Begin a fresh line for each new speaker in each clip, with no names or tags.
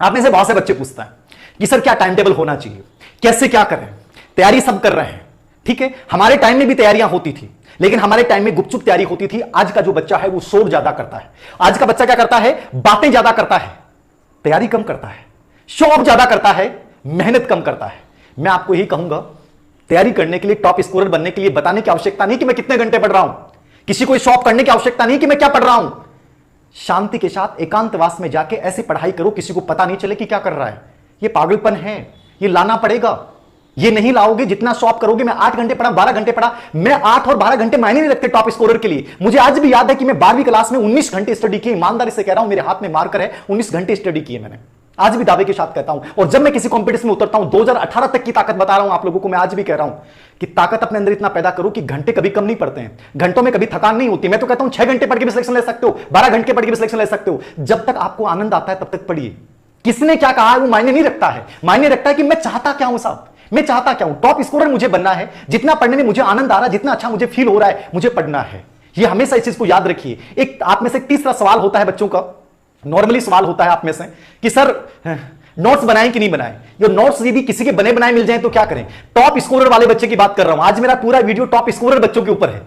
आप में से बहुत से बच्चे पूछते हैं कि सर क्या टाइम टेबल होना चाहिए, कैसे क्या करें, तैयारी सब कर रहे हैं। ठीक है, हमारे टाइम में भी तैयारियां होती थी, लेकिन हमारे टाइम में गुपचुप तैयारी होती थी। आज का जो बच्चा है वो शोर ज्यादा करता है। आज का बच्चा क्या करता है, बातें ज्यादा करता है, तैयारी कम करता है, शो ऑफ ज्यादा करता है, मेहनत कम करता है। मैं आपको यही कहूंगा, तैयारी करने के लिए, टॉप स्कोरर बनने के लिए बताने की आवश्यकता नहीं कि मैं कितने घंटे पढ़ रहा हूं, किसी को शॉप करने की आवश्यकता नहीं कि मैं क्या पढ़ रहा हूं। शांति के साथ एकांतवास में जाके ऐसी पढ़ाई करो किसी को पता नहीं चले कि क्या कर रहा है। ये पागलपन है, ये लाना पड़ेगा। ये नहीं लाओगे, जितना शॉप करोगे। मैं 8 घंटे पढ़ा, 12 घंटे पढ़ा, मैं 8 और 12 घंटे मायने नहीं रखते टॉप स्कोरर के लिए। मुझे आज भी याद है कि मैं 12वीं क्लास में 19 घंटे स्टडी की। ईमानदारी से कह रहा हूं, मेरे हाथ में मार्कर है, 19 घंटे स्टडी की है मैंने। आज भी दावे के साथ कहता हूं। और जब मैं किसी कंपटीशन में उतरता हूं, 2018 तक की ताकत बता रहा हूं आप लोगों को, मैं आज भी कह रहा हूं कि ताकत अपने अंदर इतना पैदा करो कि घंटे कभी कम नहीं पड़ते हैं, घंटों में कभी थकान नहीं होती। मैं तो कहता हूं 6 घंटे पढ़ के भी सिलेक्शन ले सकते हो, 12 घंटे पढ़ के भी सिलेक्शन ले सकते हो। जब तक आपको आनंद आता है तब तक पढ़िए। किसने क्या कहा है वो मायने नहीं रखता है, मायने रखता है कि मैं चाहता क्या हूं साहब, मैं चाहता क्या हूं। टॉप स्कोरर मुझे बनना है, जितना पढ़ने में मुझे आनंद आ रहा है, जितना अच्छा मुझे फील हो रहा है, मुझे पढ़ना है। ये हमेशा इस चीज को याद रखिए। एक आप में से तीसरा सवाल होता है बच्चों का, नॉर्मली सवाल होता है आप में से कि सर नोट्स बनाएं कि नहीं बनाएं। ये नोट्स यदि किसी के बने बनाए मिल जाए तो क्या करें। टॉप स्कोरर वाले बच्चे की बात कर रहा हूं। आज मेरा पूरा वीडियो टॉप स्कोरर बच्चों के ऊपर है।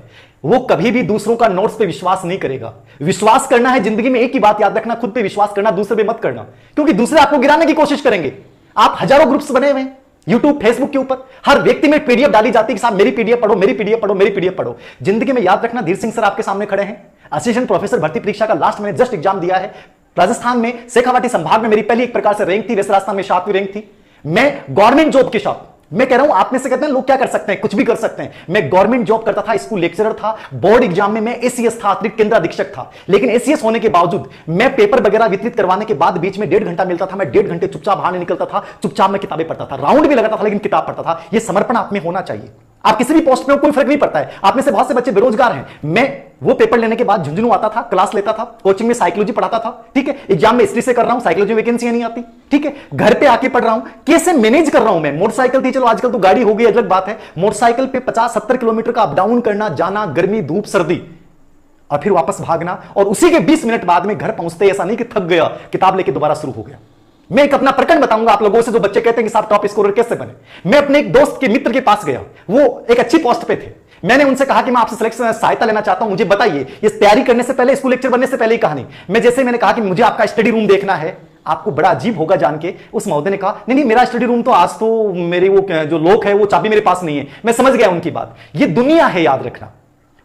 वो कभी भी दूसरों का नोट्स पे विश्वास नहीं करेगा। विश्वास करना है जिंदगी में, एक ही बात याद रखना, खुद पे विश्वास करना, दूसरे पे मत करना, क्योंकि दूसरे आपको गिराने की कोशिश करेंगे। आप हजारों ग्रुप्स बने हुए हैं यूट्यूब, फेसबुक के ऊपर, हर व्यक्ति में पीडीएफ डाली जाती है कि साहब मेरी पीडीएफ पढ़ो, मेरी पीडीएफ पढ़ो, मेरी पीडीएफ पढ़ो। जिंदगी में याद रखना, धीर सिंह सर आपके सामने खड़े हैं, असिस्टेंट प्रोफेसर भर्ती परीक्षा का लास्ट मैंने जस्ट एग्जाम दिया है। राजस्थान में शेखावाटी संभाग में मेरी पहली एक प्रकार से रैंक थी, वैसे राजस्थान में 7वीं रैंक थी। मैं गवर्नमेंट जॉब के साथ, मैं कह रहा हूं आप में से कहते हैं लोग क्या कर सकते हैं, कुछ भी कर सकते हैं। मैं गवर्नमेंट जॉब करता था, स्कूल लेक्चरर था, बोर्ड एग्जाम में मैं एसीएस था, अतिरिक्त केंद्र अधीक्षक था। लेकिन एसीएस होने के बावजूद मैं पेपर वगैरह वितरित करवाने के बाद बीच में 1.5 घंटा मिलता था, मैं 1.5 घंटे चुपचाप बाहर नहीं निकलता था, चुपचाप मैं किताबें पढ़ता था, राउंड भी लगाता था लेकिन किताब पढ़ता था। यह समर्पण आप में होना चाहिए। आप किसी भी पोस्ट में हो, कोई फर्क नहीं पड़ता है। आप में से बहुत से बच्चे बेरोजगार हैं। मैं वो पेपर लेने के बाद झुंझुनू आता था, क्लास लेता था, कोचिंग में साइकोलॉजी पढ़ाता था। ठीक है, एग्जाम में हिस्ट्री से कर रहा हूं, साइकोलॉजी वैकेंसी नहीं आती। ठीक है, घर पे आके पढ़ रहा हूं, कैसे मैनेज कर रहा हूं मैं। मोटरसाइकिल थी, चलो आजकल तो गाड़ी हो गई, अलग बात है। मोटरसाइकिल पे 50-70 किलोमीटर का अप डाउन करना, जाना, गर्मी, धूप, सर्दी, और फिर वापस भागना, और उसी के 20 मिनट बाद में घर पहुंचते ऐसा नहीं कि थक गया, किताब लेके दोबारा शुरू हो गया। मैं एक अपना प्रकरण बताऊंगा आप लोगों से, जो बच्चे कहते हैं कि साहब टॉप स्कोरर कैसे बने। मैं अपने एक दोस्त के मित्र के पास गया, वो एक अच्छी पोस्ट पे थे। मैंने उनसे कहा कि मैं आपसे सिलेक्शन सहायता लेना चाहता हूं, मुझे बताइए ये तैयारी करने से पहले, स्कूल लेक्चर बनने से पहले ही कहानी। मैं जैसे मैंने कहा कि मुझे आपका स्टडी रूम देखना है, आपको बड़ा अजीब होगा जान के, उस महोदय ने कहा नहीं नहीं मेरा स्टडी रूम तो आज तो मेरे वो जो लोग है वो चाबी मेरे पास नहीं है। मैं समझ गया उनकी बात, ये दुनिया है, याद रखना।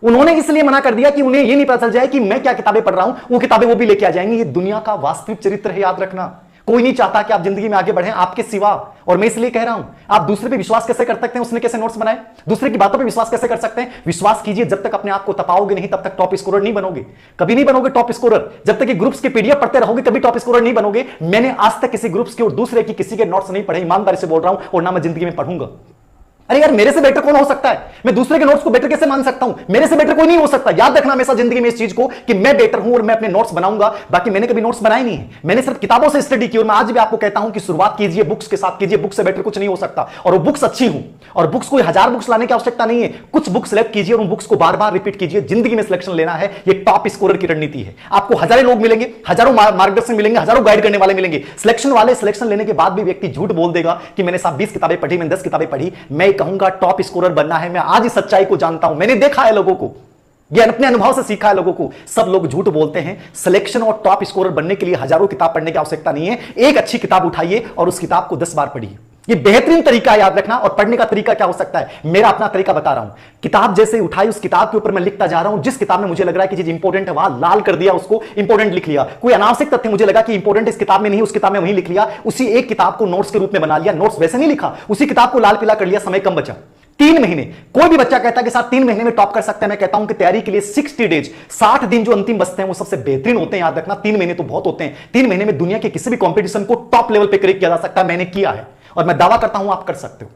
उन्होंने इसलिए मना कर दिया कि उन्हें ये नहीं पता चल जाए कि मैं क्या किताबें पढ़ रहा हूं, वो किताबें वो भी लेके आ जाएंगी। ये दुनिया का वास्तविक चरित्र है, याद रखना। कोई नहीं चाहता कि आप जिंदगी में आगे बढ़ें आपके सिवा। और मैं इसलिए कह रहा हूं, आप दूसरे पे विश्वास कैसे कर सकते हैं, उसने कैसे नोट्स बनाए, दूसरे की बातों पे विश्वास कैसे कर सकते हैं। विश्वास कीजिए, जब तक अपने आप को तपाओगे नहीं तब तक टॉप स्कोरर नहीं बनोगे, कभी नहीं बनोगे टॉप स्कोरर। जब तक कि ग्रुप्स के पीडीएफ पढ़ते रहोगे कभी टॉप स्कोरर नहीं बनोगे। मैंने आज तक किसी ग्रुप्स के और दूसरे की किसी के नोट्स नहीं पढ़े, ईमानदारी से बोल रहा हूं, और ना मैं जिंदगी में पढ़ूंगा। अरे यार, मेरे से बेटर कौन हो सकता है, मैं दूसरे के नोट्स को बेटर कैसे मान सकता हूं, मेरे से बेटर कोई नहीं हो सकता। याद रखना हमेशा जिंदगी में इस चीज को कि मैं बेटर हूं और मैं अपने नोट्स बनाऊंगा। बाकी मैंने कभी नोट्स बनाए नहीं है, मैंने सिर्फ किताबों से स्टडी की। और मैं आज भी आपको कहता हूं कि शुरुआत कीजिए बुक्स के साथ कीजिए, बुक्स से बेटर कुछ नहीं हो सकता। और वो बुक्स अच्छी हूं, और बुक्स कोई 1000 बुक्स लाने की आवश्यकता नहीं है। कुछ बुक्स सेलेक्ट कीजिए और उन बुक्स को बार बार रिपीट कीजिए। जिंदगी में सिलेक्शन लेना है, ये टॉप स्कोरर की रणनीति है। आपको हजारों लोग मिलेंगे, हजारों मार्गदर्शन मिलेंगे, हजारों गाइड करने वाले मिलेंगे। सिलेक्शन वाले सिलेक्शन लेने के बाद भी व्यक्ति झूठ बोल देगा कि मैंने साहब 20 किताबें पढ़ी, मैंने 10 किताबें पढ़ी। मैं कहूंगा टॉप बनना है। मैं आज इस सच्चाई को जानता हूं, मैंने देखा है लोगों को, ये अपने अनुभव से सीखा है लोगों को। सब लोग झूठ बोलते हैं। सिलेक्शन और टॉप स्कोरर बनने के लिए हजारों किताब पढ़ने की आवश्यकता नहीं है। एक अच्छी किताब उठाइए और उस किताब को 10 बार पढ़िए। ये बेहतरीन तरीका है, याद रखना। और पढ़ने का तरीका क्या हो सकता है, मेरा अपना तरीका बता रहा हूं। किताब जैसे उठाई, उस किताब के ऊपर मैं लिखता जा रहा हूं। जिस किताब में मुझे लग रहा है कि चीज इंपॉर्टेंट है, वहां लाल कर दिया, उसको इंपॉर्टेंट लिख लिया। कोई अनावश्यक तथ्य मुझे लगा कि इंपॉर्टेंट इस किताब में नहीं, उस किताब में वहीं लिख लिया। उसी एक किताब को नोट्स के रूप में बना लिया। नोट्स वैसे नहीं लिखा, उसी किताब को लाल पीला कर लिया, समय कम बचा। 3 महीने, कोई भी बच्चा कहता है कि साहब 3 महीने में टॉप कर सकता है। मैं कहता हूं कि तैयारी के लिए 60 डेज, 60 दिन जो अंतिम बचते हैं वो सबसे बेहतरीन होते हैं। याद रखना, 3 महीने तो बहुत होते हैं। 3 महीने में दुनिया के किसी भी कंपटीशन को टॉप लेवल पे क्रैक किया जा सकता है। मैंने किया है और मैं दावा करता हूं आप कर सकते हो।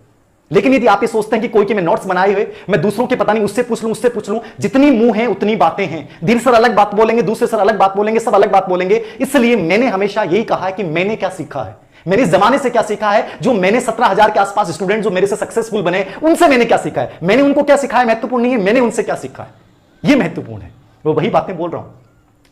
लेकिन यदि आप ये सोचते हैं कि कोई के मैं नोट्स बनाए हुए, मैं दूसरों के पता नहीं उससे पूछ लूं, उससे पूछ लूं, जितनी मुंह है उतनी बातें हैं। धीर सर अलग बात बोलेंगे, दूसरे सर अलग बात बोलेंगे, सब अलग बात बोलेंगे। इसलिए मैंने हमेशा यही कहा है कि मैंने क्या सीखा है, मैंने इस जमाने से क्या सीखा है। जो मैंने 17,000 के आसपास स्टूडेंट जो मेरे से सक्सेसफुल बने, उनसे मैंने क्या सीखा है। मैंने उनको क्या सिखाया महत्वपूर्ण नहीं है, मैंने उनसे क्या सीखा है ये महत्वपूर्ण है। वो वही बातें बोल रहा हूं।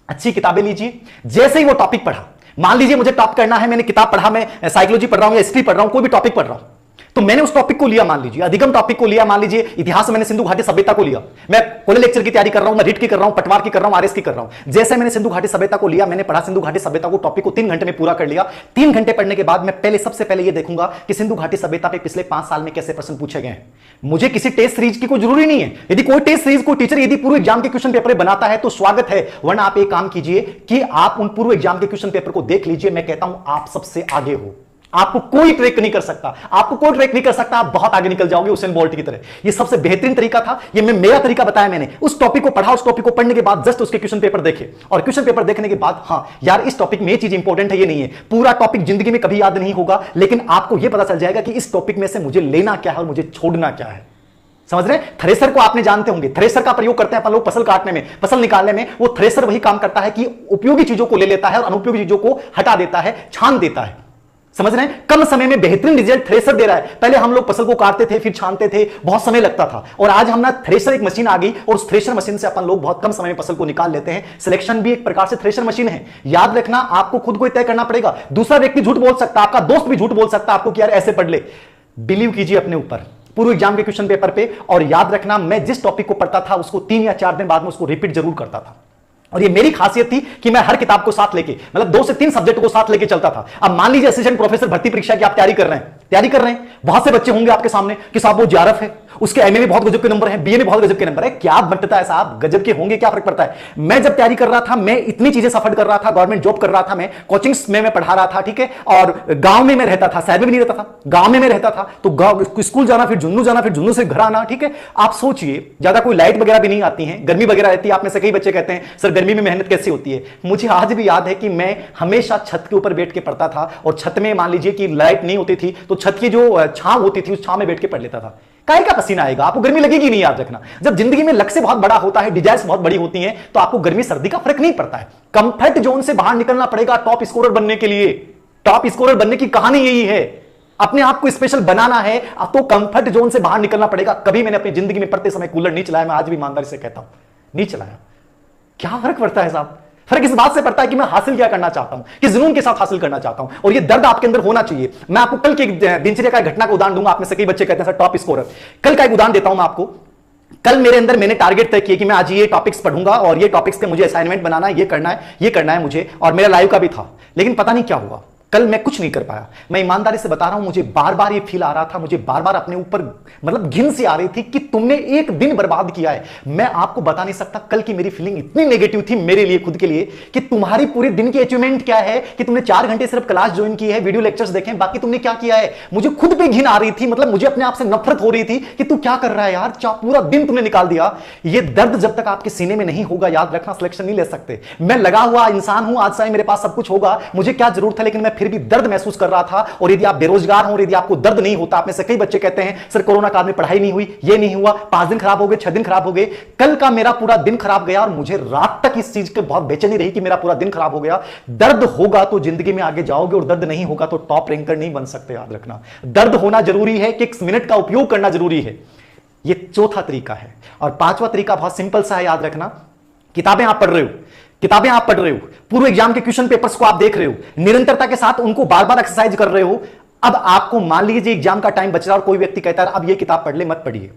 अच्छी किताबें लीजिए। जैसे ही वो टॉपिक पढ़ा, मान लीजिए मुझे टॉप करना है, मैंने किताब पढ़ा, मैं साइकोलॉजी पढ़ रहा हूं या हिस्ट्री पढ़ रहा हूं, कोई भी टॉपिक पढ़ रहा हूं, तो मैंने उस टॉपिक को लिया, मान लीजिए अधिगम टॉपिक को लिया, मान लीजिए इतिहास में मैंने सिंधु घाटी सभ्यता को लिया, मैं कॉलेज लेक्चर की तैयारी कर रहा हूं, मैं रीट की कर रहा हूं, पटवार की कर रहा हूं, आरएस की कर रहा हूं। जैसे मैंने सिंधु घाटी सभ्यता को लिया, मैंने पढ़ा सिंधु घाटी सभ्यता को, टॉपिक को 3 घंटे में पूरा कर लिया। 3 घंटे पढ़ने के बाद मैं पहले सबसे पहले यह देखूंगा कि सिंधु घाटी सभ्यता पे पिछले 5 साल में कैसे प्रश्न पूछे गए हैं। मुझे किसी टेस्ट सीरीज की कोई जरूरी नहीं है। यदि कोई टेस्ट सीरीज को टीचर यदि पूर्व एग्जाम के क्वेश्चन पेपर बनाता है तो स्वागत है, वरना आप एक काम कीजिए कि आप उन पूर्व एग्जाम के क्वेश्चन पेपर को देख लीजिए। मैं कहता हूं आप सबसे आगे हो, आपको कोई ट्रैक नहीं कर सकता, आपको कोई ट्रैक नहीं कर सकता, आप बहुत आगे निकल जाओगे उसेन बोल्ट की तरह। ये सबसे बेहतरीन तरीका था, ये मेरा तरीका बताया मैंने। उस टॉपिक को पढ़ा, उस टॉपिक को पढ़ने के बाद जस्ट उसके क्वेश्चन पेपर देखे, और क्वेश्चन पेपर देखने के बाद हाँ यार इस टॉपिक में ये चीज इंपॉर्टेंट है, ये नहीं है। पूरा टॉपिक जिंदगी में कभी याद नहीं होगा, लेकिन आपको यह पता चल जाएगा कि इस टॉपिक में से मुझे लेना क्या है और मुझे छोड़ना क्या है। समझ रहे हैं? थ्रेसर को आपने जानते होंगे, थ्रेसर का प्रयोग करते हैं अपन लोग फसल काटने में, फसल निकालने में। वो थ्रेसर वही काम करता है कि उपयोगी चीजों को ले लेता है और अनुपयोगी चीजों को हटा देता है, छान देता है। समझ रहे हैं? कम समय में बेहतरीन रिजल्ट थ्रेसर दे रहा है। पहले हम लोग फसल को काटते थे, फिर छानते थे, बहुत समय लगता था, और आज हम ना थ्रेसर एक मशीन आ गई, और उस थ्रेसर मशीन से अपन लोग बहुत कम समय में फसल को निकाल लेते हैं। सिलेक्शन भी एक प्रकार से थ्रेसर मशीन है। याद रखना, आपको खुद को तय करना पड़ेगा। दूसरा व्यक्ति झूठ बोल सकता है, आपका दोस्त भी झूठ बोल सकता है आपको कि यार ऐसे पढ़ ले। बिलीव कीजिए अपने ऊपर, पूर्व एग्जाम के क्वेश्चन पेपर पे। और याद रखना, मैं जिस टॉपिक को पढ़ता था उसको 3 या 4 दिन बाद में उसको रिपीट जरूर करता था। और ये मेरी खासियत थी कि मैं हर किताब को साथ लेके, मतलब 2 से 3 सब्जेक्ट को साथ लेके चलता था। अब मान लीजिए असिस्टेंट प्रोफेसर भर्ती परीक्षा की आप तैयारी कर रहे हैं, बहुत से बच्चे होंगे आपके सामने कि साहब वो जेआरएफ है, उसके एमए में बहुत गजब के नंबर हैं, बीए में बहुत गजब के नंबर है। क्या बनता है साहब, गजब के होंगे, क्या फर्क पड़ता है। मैं जब तैयारी कर रहा था, मैं इतनी चीजें सफर कर रहा था, गवर्नमेंट जॉब कर रहा था, मैं कोचिंग्स में मैं पढ़ा रहा था, ठीक है, और गांव में मैं रहता था, शहर में भी नहीं रहता था, गांव में मैं रहता था। तो स्कूल जाना, फिर झुंझुनू जाना, फिर झुंझुनू से घर आना, ठीक है। आप सोचिए, ज्यादा कोई लाइट वगैरह भी नहीं आती है, गर्मी वगैरह रहती है। आप में से कई बच्चे कहते हैं सर गर्मी में मेहनत कैसे होती है। मुझे आज भी याद है कि मैं हमेशा छत के ऊपर बैठ के पढ़ता था, और छत में मान लीजिए कि लाइट नहीं होती थी तो छत की जो छांव होती थी उस छांव में बैठ के पढ़ लेता था। काहे का पसीना आएगा, आपको गर्मी लगेगी नहीं। याद रखना, जब जिंदगी में लक्ष्य बहुत बड़ा होता है, डिजायर्स बहुत बड़ी होती हैं, तो आपको गर्मी सर्दी का फर्क नहीं पड़ता है। कंफर्ट जोन से बाहर निकलना पड़ेगा टॉप स्कोरर बनने के लिए। टॉप स्कोरर बनने की कहानी यही है, अपने आप को स्पेशल बनाना है तो कंफर्ट जोन से बाहर निकलना पड़ेगा। कभी मैंने अपनी जिंदगी में पढ़ते समय कूलर नहीं चलाया, मैं आज भी ईमानदारी से कहता हूं, नहीं चलाया। क्या फर्क पड़ता है साहब? फर्क इस बात से पड़ता है कि मैं हासिल क्या करना चाहता हूं, किस जुनून के साथ हासिल करना चाहता हूं, और ये दर्द आपके अंदर होना चाहिए। मैं आपको कल की दिनचर्या का घटना का उदाहरण दूंगा। आप में से कई बच्चे कहते हैं सर टॉप स्कोरर। कल का एक उदाहरण देता हूं मैं आपको। कल मेरे अंदर मैंने टारगेट तय किया कि मैं आज ये टॉपिक्स पढ़ूंगा और ये टॉपिक्स के मुझे असाइनमेंट बनाना है, ये करना है मुझे, और मेरा लाइव का भी था। लेकिन पता नहीं क्या हुआ, कल मैं कुछ नहीं कर पाया। मैं ईमानदारी से बता रहा हूं, मुझे बार बार ये फील आ रहा था, मुझे बार बार अपने ऊपर मतलब घिन सी आ रही थी कि तुमने एक दिन बर्बाद किया है। मैं आपको बता नहीं सकता, कल की मेरी फीलिंग इतनी नेगेटिव थी मेरे लिए, खुद के लिए, कि तुम्हारी पूरे दिन की अचीवमेंट क्या है कि तुमने 4 घंटे सिर्फ क्लास ज्वाइन की है, वीडियो लेक्चर्स देखे, बाकी तुमने क्या किया है। मुझे खुद पे घिन आ रही थी, मतलब मुझे अपने आप से नफरत हो रही थी कि तू क्या कर रहा है यार, पूरा दिन तुमने निकाल दिया। ये दर्द जब तक आपके सीने में नहीं होगा, याद रखना, सिलेक्शन नहीं ले सकते। मैं लगा हुआ इंसान हूं, आज से मेरे पास सब कुछ होगा, मुझे क्या जरूरत है, लेकिन मैं फिर भी दर्द महसूस कर रहा था। और यदि आप बेरोजगार हो, यदि आपको दर्द नहीं होता, आप में से कई बच्चे कहते हैं सर कोरोना काल में पढ़ाई नहीं हुई, ये नहीं हुआ, 5 दिन खराब हो गए, 6 दिन खराब हो गए। कल का मेरा पूरा दिन खराब गया और मुझे रात तक इस चीज की बहुत बेचैनी रही कि मेरा पूरा दिन खराब हो गया। दर्द होगा तो जिंदगी में आगे जाओगे, और दर्द नहीं होगा तो टॉप रैंकर नहीं बन सकते। याद रखना, दर्द होना जरूरी है, कि 1 मिनट का उपयोग करना जरूरी है। ये चौथा तरीका है। और 5वां तरीका बहुत सिंपल सा है, याद रखना, किताबें आप पढ़ रहे हो, पूर्व एग्जाम के क्वेश्चन पेपर्स को आप देख रहे हो, निरंतरता के साथ उनको बार बार एक्सरसाइज कर रहे हो। अब आपको मान लीजिए एग्जाम का टाइम बच रहा है और कोई व्यक्ति कहता है अब ये किताब पढ़ ले, मत पढ़िए,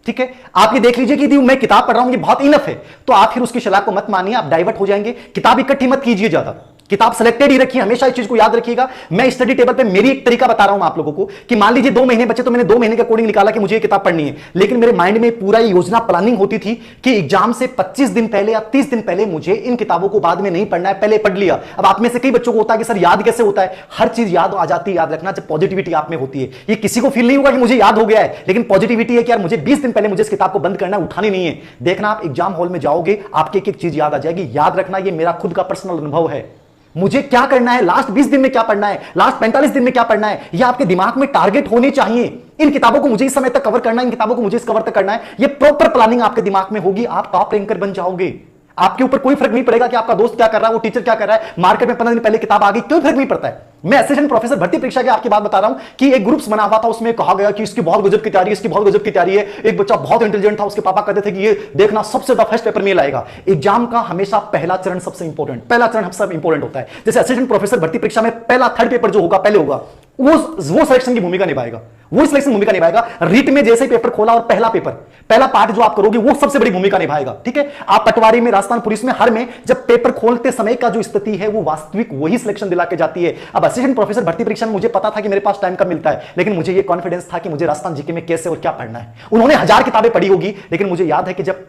ठीक है। आप ये देख लीजिए कि मैं किताब पढ़ रहा हूं, ये बहुत इनफ है, तो आप फिर उसकी सलाह को मत मानिए, आप डाइवर्ट हो जाएंगे। किताब इकट्ठी मत कीजिए ज्यादा, किताब सेलेक्टेड ही रखिए, हमेशा इस चीज को याद रखिएगा। मैं स्टडी टेबल पे मेरी एक तरीका बता रहा हूं आप लोगों को कि मान लीजिए 2 महीने बचे तो मैंने 2 महीने के अकॉर्डिंग निकाला कि मुझे ये किताब पढ़नी है, लेकिन मेरे माइंड में पूरा योजना प्लानिंग होती थी कि एग्जाम से 25 दिन पहले या 30 दिन पहले मुझे इन किताबों को बाद में नहीं पढ़ना है, पहले पढ़ लिया। अब आप में से कई बच्चों को होता है कि सर याद कैसे होता है, हर चीज याद आ जाती है। याद रखना, जब पॉजिटिविटी आप में होती है, ये किसी को फील नहीं होगा कि मुझे याद हो गया है, लेकिन पॉजिटिविटी है कि यार मुझे 20 दिन पहले मुझे इस किताब को बंद करना, उठानी नहीं है। देखना, आप एग्जाम हॉल में जाओगे, आपकी एक एक चीज याद आ जाएगी। याद रखना, ये मेरा खुद का पर्सनल अनुभव है। मुझे क्या करना है, लास्ट 20 दिन में क्या पढ़ना है, लास्ट 45 दिन में क्या पढ़ना है, यह आपके दिमाग में टारगेट होने चाहिए। इन किताबों को मुझे इस समय तक कवर करना है, इन किताबों को मुझे इस कवर तक करना है। यह प्रॉपर प्लानिंग आपके दिमाग में होगी, आप टॉप रैंकर बन जाओगे। आपके ऊपर कोई फर्क नहीं पड़ेगा कि आपका दोस्त क्या कर रहा है, वो टीचर क्या कर रहा है, मार्केट में 15 दिन पहले किताब आ गई, कोई फर्क नहीं पड़ता है। मैं असिस्टेंट प्रोफेसर भर्ती परीक्षा की आपकी बात बता रहा हूं कि एक ग्रुप्स बना हुआ था, उसमें कहा गया कि इसकी बहुत गजब की तैयारी है, इसकी बहुत गजब की तैयारी है। एक बच्चा बहुत इंटेलिजेंट था, उसके पापा कहते थे कि ये देखना सबसे ज्यादा फर्स्ट पेपर में लाएगा। एग्जाम का हमेशा पहला चरण सबसे इंपॉर्टेंट, पहला चरण सबसे इंपॉर्टेंट होता है। जैसे असिस्टेंट प्रोफेसर भर्ती परीक्षा में पहला थर्ड पेपर जो होगा पहले होगा, वो सिलेक्शन की भूमिका निभाएगा, वो सिलेक्शन भूमिका निभाएगा। रीट में जैसे पेपर खोला और पहला पेपर, पहला पार्ट जो आप करोगे वो सबसे बड़ी भूमिका निभाएगा। ठीक है, आप पटवारी में, राजस्थान पुलिस में, हर में जब पेपर खोलते समय का जो स्थिति है वो वास्तविक वही सिलेक्शन दिला के जाती है। अब असिस्टेंट प्रोफेसर भर्ती परीक्षा में मुझे पता था कि मेरे पास टाइम कम मिलता है, लेकिन मुझे ये कॉन्फिडेंस था कि मुझे राजस्थान जीके में कैसे और क्या पढ़ना है। उन्होंने 1000 किताबें पढ़ी होगी, लेकिन मुझे याद है कि जब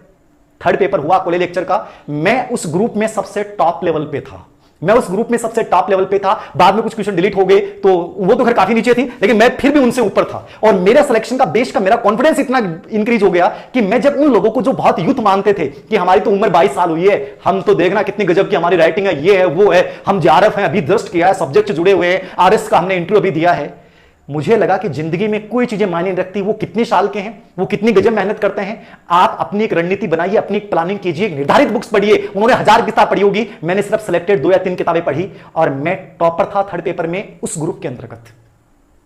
थर्ड पेपर हुआ कॉलेज लेक्चर का, मैं उस ग्रुप में सबसे टॉप लेवल पे था, मैं उस ग्रुप में सबसे टॉप लेवल पे था। बाद में कुछ क्वेश्चन डिलीट हो गए तो वो तो खैर काफी नीचे थी, लेकिन मैं फिर भी उनसे ऊपर था। और मेरे सिलेक्शन का बेस का मेरा कॉन्फिडेंस इतना इंक्रीज हो गया कि मैं जब उन लोगों को जो बहुत यूथ मानते थे कि हमारी तो उम्र 22 साल हुई है, हम तो देखना कितनी गजब की हमारी राइटिंग है, ये है वो है, हम जेआरएफ हैं, अभी जस्ट किया है, सब्जेक्ट से जुड़े हुए हैं, आरएस का हमने इंटरव्यू अभी दिया है, मुझे लगा कि जिंदगी में कोई चीजें मायने नहीं रखती, वो कितने साल के हैं, वो कितनी गजब मेहनत करते हैं। आप अपनी एक रणनीति बनाइए, अपनी एक प्लानिंग कीजिए, निर्धारित बुक्स पढ़िए। उन्होंने 1000 किताब पढ़ी होगी, मैंने सिर्फ सिलेक्टेड 2 या 3 किताबें पढ़ी और मैं टॉपर था थर्ड पेपर में उस ग्रुप के अंतर्गत,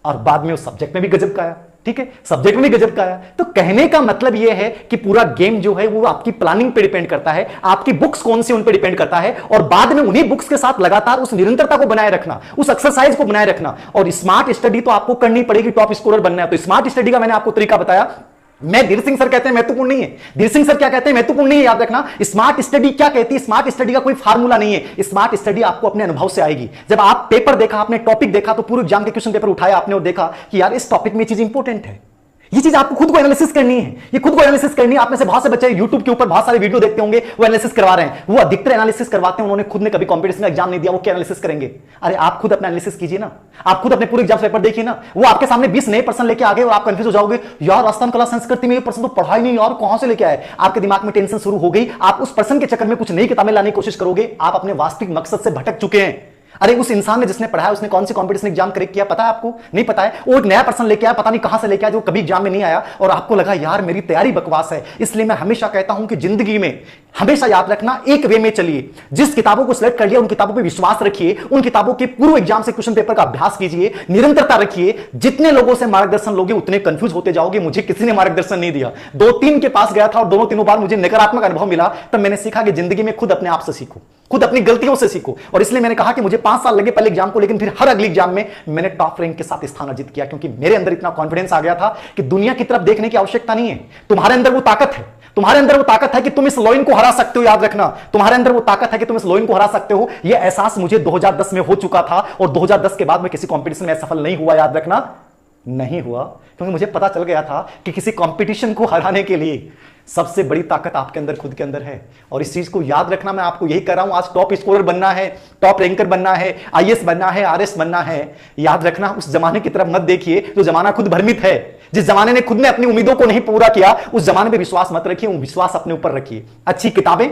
और बाद में उस सब्जेक्ट में भी गजब का आया। ठीक है, सब्जेक्ट में भी गजब का आया। तो कहने का मतलब यह है कि पूरा गेम जो है वो आपकी प्लानिंग पे डिपेंड करता है, आपकी बुक्स कौन सी उन पे डिपेंड करता है, और बाद में उन्हीं बुक्स के साथ लगातार उस निरंतरता को बनाए रखना, उस एक्सरसाइज को बनाए रखना। और स्मार्ट स्टडी तो आपको करनी पड़ेगी, टॉप स्कोरर बनना है। तो स्मार्ट स्टडी का मैंने आपको तरीका बताया। मैं धीर सिंह सर कहते हैं महत्वपूर्ण नहीं है, धीर सिंह सर क्या कहते हैं महत्वपूर्ण नहीं है, याद रखना। स्मार्ट स्टडी क्या कहती है, स्मार्ट स्टडी का कोई फार्मूला नहीं है। स्मार्ट स्टडी आपको अपने अनुभव से आएगी। जब आप पेपर देखा, आपने टॉपिक देखा, तो पूरे एग्जाम के क्वेश्चन पेपर उठाया आपने और देखा कि यार इस टॉपिक में चीज इंपॉर्टेंट है, ये चीज आपको खुद को एनालिसिस करनी है, ये खुद को एनालिसिस करनी है। आप में से बहुत से बच्चे YouTube के ऊपर बहुत सारे वीडियो देखते होंगे, वो एनालिसिस करवा रहे हैं, वो अधिकतर एनालिसिस करवाते हैं, उन्होंने खुद ने कभी कॉम्पिटिशन का एग्जाम नहीं दिया, वो क्या एनालिसिस करेंगे। अरे आप खुद अपना एनालिसिस कीजिए ना, आप खुद अपने पूरे एग्जाम पेपर देखिए ना। वो आपके सामने 20 नए पर्सन लेके आ गए और आप कंफ्यूज हो जाओगे, यार राजस्थान कला संस्कृति में ये पर्सन तो पढ़ा ही नहीं, यार कहां से लेके आए। आपके दिमाग में टेंशन शुरू हो गई, आप उस पर्सन के चक्कर में कुछ नई किताबें लाने की कोशिश करोगे, आप अपने वास्तविक मकसद से भटक चुके हैं। अरे उस इंसान ने जिसने पढ़ा है उसने कौन सी कॉम्पिटिशन एग्जाम क्रैक किया पता है आपको? नहीं पता है। वो एक नया पर्सन लेके आया, पता नहीं कहां से लेके आया, जो कभी एग्जाम में नहीं आया, और आपको लगा यार मेरी तैयारी बकवास है। इसलिए मैं हमेशा कहता हूं कि जिंदगी में हमेशा याद रखना, एक वे में चलिए। जिस किताबों को सिलेक्ट कर लिया उन किताबों पर विश्वास रखिए, उन किताबों के पूर्व एग्जाम से क्वेश्चन पेपर का अभ्यास कीजिए, निरंतरता रखिए। जितने लोगों से मार्गदर्शन लोगे उतने कंफ्यूज होते जाओगे। मुझे किसी ने मार्गदर्शन नहीं दिया, 2-3 के पास गया था और दोनों तीनों बार मुझे नकारात्मक अनुभव मिला। तब मैंने सीखा कि जिंदगी में खुद अपने आप से सीखो, खुद अपनी गलतियों से सीखो। और इसलिए मैंने कहा कि मुझे 5 साल लगे पहले एग्जाम को, लेकिन फिर हर अगले एग्जाम में मैंने टॉप रैंक के साथ स्थान अर्जित किया, क्योंकि मेरे अंदर इतना कॉन्फिडेंस आ गया था कि दुनिया की तरफ देखने की आवश्यकता नहीं है। तुम्हारे अंदर वो ताकत है, तुम्हारे अंदर वो ताकत है कि तुम इस लॉइन को हरा सकते हो। याद रखना, तुम्हारे अंदर वो ताकत है कि तुम इस लॉइन को हरा सकते हो। यह एहसास मुझे 2010 में हो चुका था, और 2010 के बाद में किसी कंपटीशन में सफल नहीं हुआ। याद रखना, नहीं हुआ, क्योंकि मुझे पता चल गया था कि किसी कंपटीशन को हराने के लिए सबसे बड़ी ताकत आपके अंदर, खुद के अंदर है। और इस चीज को याद रखना, मैं आपको यही कर रहा हूं। आज टॉप स्कोरर बनना है, टॉप रैंकर बनना है, आईएएस बनना है, आरएस बनना है। याद रखना, उस जमाने की तरफ मत देखिए जो जमाना खुद भ्रमित है। जिस जमाने ने खुद ने अपनी उम्मीदों को नहीं पूरा किया, उस जमाने पे विश्वास मत रखिए, विश्वास अपने ऊपर रखिए। अच्छी किताबें,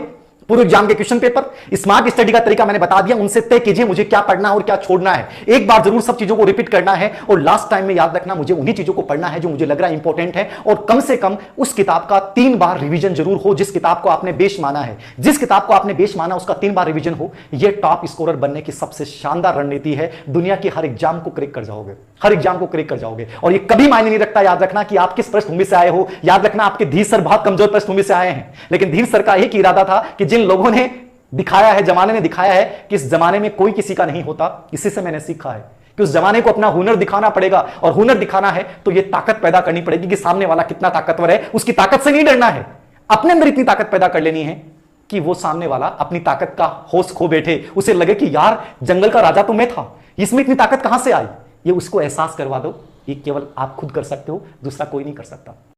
पूरे एग्जाम के क्वेश्चन पेपर, स्मार्ट स्टडी का तरीका मैंने बता दिया, उनसे तय कीजिए मुझे क्या पढ़ना है और क्या छोड़ना है। एक बार जरूर सब चीजों को रिपीट करना है, और लास्ट टाइम में याद रखना मुझे उन्हीं चीजों को पढ़ना है जो मुझे लग रहा है इंपॉर्टेंट है। और कम से कम उस किताब का 3 बार रिवीजन जरूर हो जिस किताब को आपने बेस माना है। जिस किताब को आपने बेस माना उसका 3 बार रिवीजन हो। यह टॉप स्कोरर बनने की सबसे शानदार रणनीति है। दुनिया की हर एग्जाम को क्रैक कर जाओगे, हर एग्जाम को क्रैक कर जाओगे। और ये कभी मायने नहीं रखता, याद रखना, कि आप किस पृष्ठभूमि से आए हो। याद रखना, आपके धीर सर बहुत कमजोर पृष्ठभूमि से आए हैं, लेकिन धीर सर का एक इरादा था कि जिन लोगों ने दिखाया है, जमाने ने दिखाया है कि इस जमाने में कोई किसी का नहीं होता, इसी से मैंने सीखा है कि उस जमाने को अपना हुनर दिखाना पड़ेगा। और हुनर दिखाना है तो यह ताकत पैदा करनी पड़ेगी कि सामने वाला कितना ताकतवर है, उसकी ताकत से नहीं डरना है। अपने अंदर इतनी ताकत पैदा कर लेनी है कि वो सामने वाला अपनी ताकत का होश खो बैठे, उसे लगे कि यार जंगल का राजा तो मैं था, इसमें इतनी ताकत कहां से आई। ये उसको एहसास करवा दो। ये केवल आप खुद कर सकते हो, दूसरा कोई नहीं कर सकता।